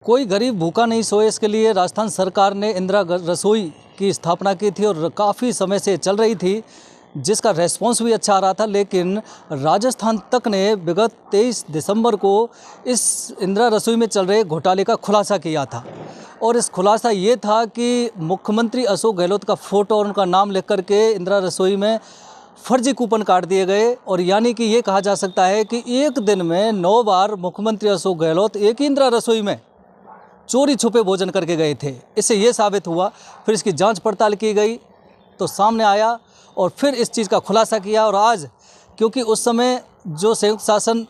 कोई गरीब भूखा नहीं सोए, इसके लिए राजस्थान सरकार ने इंदिरा रसोई की स्थापना की थी और काफ़ी समय से चल रही थी, जिसका रेस्पॉन्स भी अच्छा आ रहा था। लेकिन राजस्थान तक ने विगत 23 दिसंबर को इस इंदिरा रसोई में चल रहे घोटाले का खुलासा किया था। और इस खुलासा ये था कि मुख्यमंत्री अशोक गहलोत का फ़ोटो और उनका नाम लिख करके इंदिरा रसोई में फर्जी कूपन काट दिए गए। और यानी कि ये कहा जा सकता है कि एक दिन में 9 बार मुख्यमंत्री अशोक गहलोत एक ही इंदिरा रसोई में चोरी छुपे भोजन करके गए थे। इससे ये साबित हुआ, फिर इसकी जांच पड़ताल की गई तो सामने आया और फिर इस चीज़ का खुलासा किया। और आज क्योंकि उस समय जो संयुक्त शासन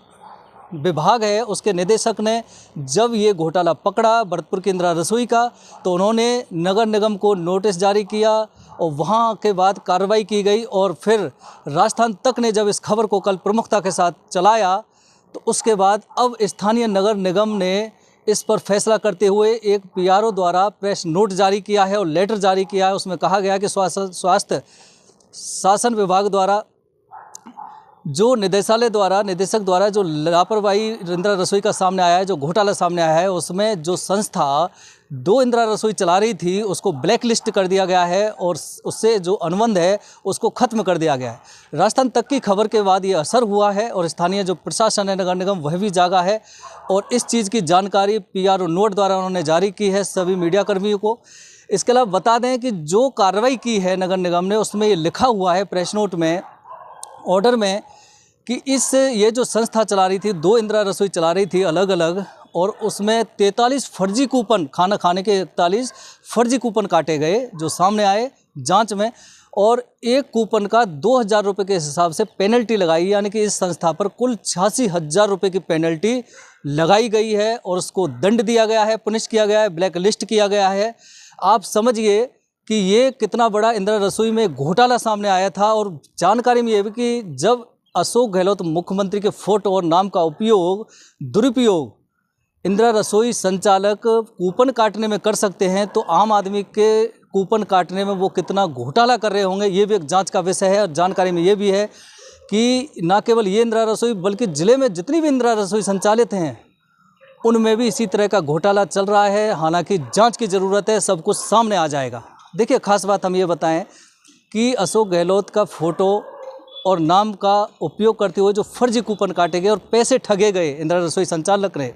विभाग है उसके निदेशक ने जब ये घोटाला पकड़ा भरतपुर की इंदिरा रसोई का, तो उन्होंने नगर निगम को नोटिस जारी किया और वहाँ के बाद कार्रवाई की गई। और फिर राजस्थान तक ने जब इस खबर को कल प्रमुखता के साथ चलाया तो उसके बाद अब स्थानीय नगर निगम ने इस पर फैसला करते हुए एक पीआरओ द्वारा प्रेस नोट जारी किया है और लेटर जारी किया है। उसमें कहा गया कि स्वास्थ्य शासन विभाग द्वारा जो निदेशक द्वारा जो लापरवाही इंदिरा रसोई का सामने आया है, जो घोटाला सामने आया है, उसमें जो संस्था 2 इंदिरा रसोई चला रही थी उसको ब्लैक लिस्ट कर दिया गया है और उससे जो अनुबंध है उसको ख़त्म कर दिया गया है। राजस्थान तक की खबर के बाद ये असर हुआ है और स्थानीय जो प्रशासन है नगर निगम वह भी जागा है और इस चीज़ की जानकारी पीआरओ नोट द्वारा उन्होंने जारी की है सभी मीडिया कर्मियों को। इसके अलावा बता दें कि जो कार्रवाई की है नगर निगम ने उसमें ये लिखा हुआ है प्रेस नोट में, ऑर्डर में, कि ये जो संस्था चला रही थी 2 इंदिरा रसोई चला रही थी अलग अलग, और उसमें 43 फर्जी कूपन, खाना खाने के 41 फर्जी कूपन काटे गए जो सामने आए जांच में। और एक कूपन का 2,000 रुपये के हिसाब से पेनल्टी लगाई, यानी कि इस संस्था पर कुल 86,000 रुपये की पेनल्टी लगाई गई है और उसको दंड दिया गया है, पुनिश किया गया है, ब्लैक लिस्ट किया गया है। आप समझिए कि ये कितना बड़ा इंदिरा रसोई में घोटाला सामने आया था। और जानकारी में ये भी कि जब अशोक गहलोत मुख्यमंत्री के फोटो और नाम का दुरुपयोग इंदिरा रसोई संचालक कूपन काटने में कर सकते हैं, तो आम आदमी के कूपन काटने में वो कितना घोटाला कर रहे होंगे, ये भी एक जांच का विषय है। और जानकारी में ये भी है कि न केवल ये इंदिरा रसोई बल्कि ज़िले में जितनी भी इंदिरा रसोई संचालित हैं उनमें भी इसी तरह का घोटाला चल रहा है। हालांकि जांच की ज़रूरत है, सब कुछ सामने आ जाएगा। देखिए, खास बात हम ये बताएं कि अशोक गहलोत का फ़ोटो और नाम का उपयोग करते हुए जो फर्जी कूपन काटे गए और पैसे ठगे गए इंदिरा रसोई संचालक ने,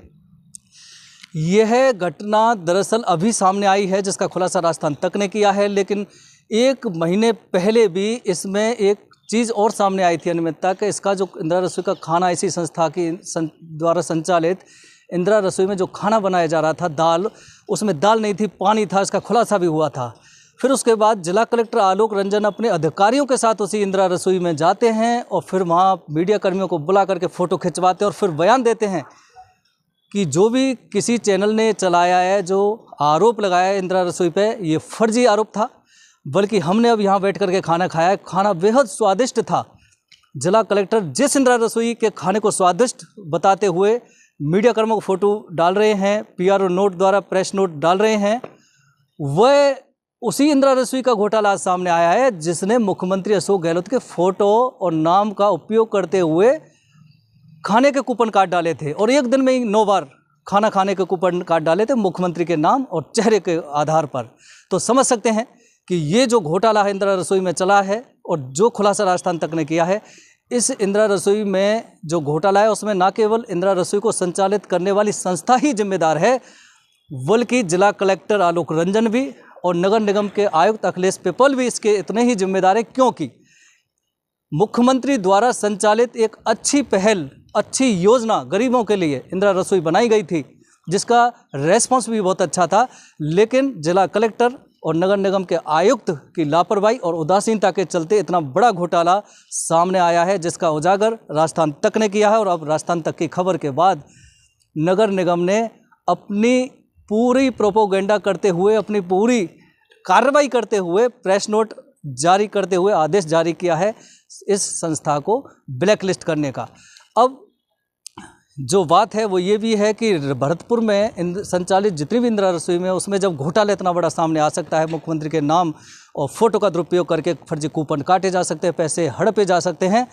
यह घटना दरअसल अभी सामने आई है जिसका खुलासा राजस्थान तक ने किया है। लेकिन 1 महीने पहले भी इसमें एक चीज़ और सामने आई थी अनियमितता कि इसका जो इंदिरा रसोई का खाना इसी संस्था की द्वारा संचालित इंदिरा रसोई में जो खाना बनाया जा रहा था, दाल, उसमें दाल नहीं थी, पानी था, इसका खुलासा भी हुआ था। फिर उसके बाद जिला कलेक्टर आलोक रंजन अपने अधिकारियों के साथ उसी इंदिरा रसोई में जाते हैं और फिर वहाँ मीडिया कर्मियों को बुला करके फ़ोटो खिंचवाते हैं और फिर बयान देते हैं कि जो भी किसी चैनल ने चलाया है, जो आरोप लगाया है इंदिरा रसोई पे, ये फर्जी आरोप था। बल्कि हमने अब यहाँ बैठ करके खाना खाया है, खाना बेहद स्वादिष्ट था। जिला कलेक्टर जिस इंदिरा रसोई के खाने को स्वादिष्ट बताते हुए मीडिया कर्मियों को फ़ोटो डाल रहे हैं, पीआरओ नोट द्वारा प्रेस नोट डाल रहे हैं, वह उसी इंदिरा रसोई का घोटाला आज सामने आया है जिसने मुख्यमंत्री अशोक गहलोत के फ़ोटो और नाम का उपयोग करते हुए खाने के कूपन काट डाले थे। और एक दिन में ही 9 बार खाना खाने के कूपन काट डाले थे मुख्यमंत्री के नाम और चेहरे के आधार पर। तो समझ सकते हैं कि ये जो घोटाला है इंदिरा रसोई में चला है और जो खुलासा राजस्थान तक ने किया है, इस इंदिरा रसोई में जो घोटाला है उसमें न केवल इंदिरा रसोई को संचालित करने वाली संस्था ही जिम्मेदार है, बल्कि जिला कलेक्टर आलोक रंजन भी और नगर निगम के आयुक्त अखिलेश पिपल भी इसके इतने ही जिम्मेदार हैं, क्योंकि मुख्यमंत्री द्वारा संचालित एक अच्छी पहल, अच्छी योजना गरीबों के लिए इंदिरा रसोई बनाई गई थी जिसका रेस्पॉन्स भी बहुत अच्छा था। लेकिन जिला कलेक्टर और नगर निगम के आयुक्त की लापरवाही और उदासीनता के चलते इतना बड़ा घोटाला सामने आया है जिसका उजागर राजस्थान तक ने किया है। और अब राजस्थान तक की खबर के बाद नगर निगम ने अपनी पूरी प्रोपोगेंडा करते हुए, अपनी पूरी कार्रवाई करते हुए, प्रेस नोट जारी करते हुए आदेश जारी किया है इस संस्था को ब्लैक लिस्ट करने का। अब जो बात है वो ये भी है कि भरतपुर में संचालित जितनी भी इंदिरा रसोई में, उसमें जब घोटाला इतना बड़ा सामने आ सकता है, मुख्यमंत्री के नाम और फोटो का दुरुपयोग करके फर्जी कूपन काटे जा सकते हैं, पैसे हड़पे जा सकते हैं,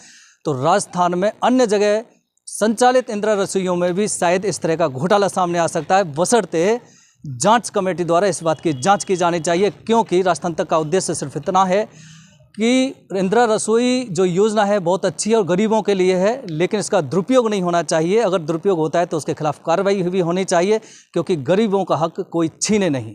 तो राजस्थान में अन्य जगह संचालित इंदिरा रसोइयों में भी शायद इस तरह का घोटाला सामने आ सकता है, बशर्ते जांच कमेटी द्वारा इस बात की जांच की जानी चाहिए, क्योंकि राजस्थान तक का उद्देश्य सिर्फ इतना है कि इंदिरा रसोई जो योजना है बहुत अच्छी है और गरीबों के लिए है, लेकिन इसका दुरुपयोग नहीं होना चाहिए। अगर दुरुपयोग होता है तो उसके खिलाफ कार्रवाई भी होनी चाहिए, क्योंकि गरीबों का हक कोई छीने नहीं।